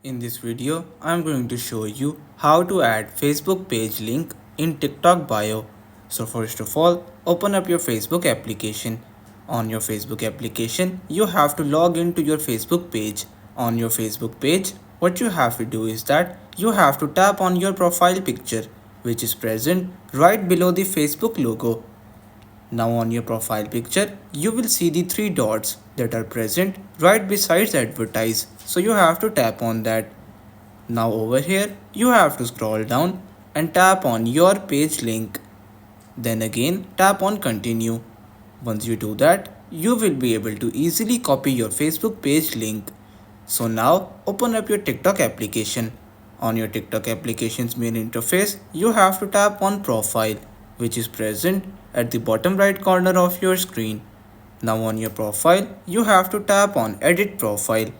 In this video, I am going to show you how to add Facebook page link in TikTok bio. So first of all, open up your Facebook application. On your Facebook application, you have to log into your Facebook page. On your Facebook page, what you have to do is that you have to tap on your profile picture, which is present right below the Facebook logo. Now on your profile picture, you will see the three dots that are present right besides advertise. So you have to tap on that. Now over here, you have to scroll down and tap on your page link. Then again, tap on continue. Once you do that, you will be able to easily copy your Facebook page link. So now open up your TikTok application. On your TikTok application's main interface, you have to tap on profile, which is present at the bottom right corner of your screen. Now on your profile, you have to tap on edit profile.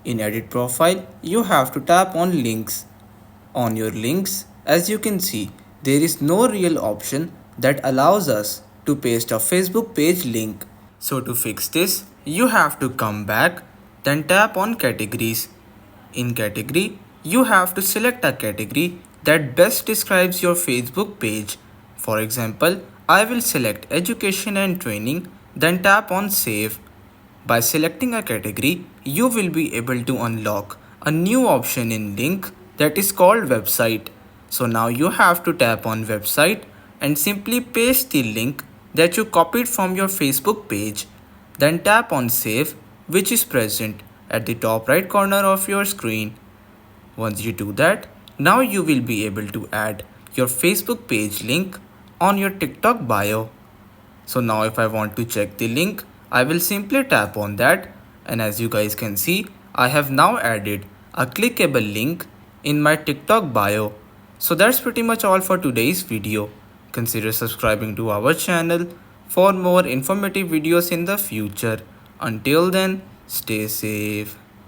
In edit profile, you have to tap on links. On your links, as you can see, there is no real option that allows us to paste a Facebook page link. So to fix this, you have to come back, then tap on categories. In category, you have to select a category that best describes your Facebook page. For example, I will select education and training, then tap on save. By selecting a category, you will be able to unlock a new option in link that is called website. So now you have to tap on website and simply paste the link that you copied from your Facebook page. Then tap on save, which is present at the top right corner of your screen. Once you do that, now you will be able to add your Facebook page link on your TikTok bio. So now if I want to check the link, I will simply tap on that, and as you guys can see, I have now added a clickable link in my TikTok bio. So that's pretty much all for today's video. Consider subscribing to our channel for more informative videos in the future. Until then, stay safe.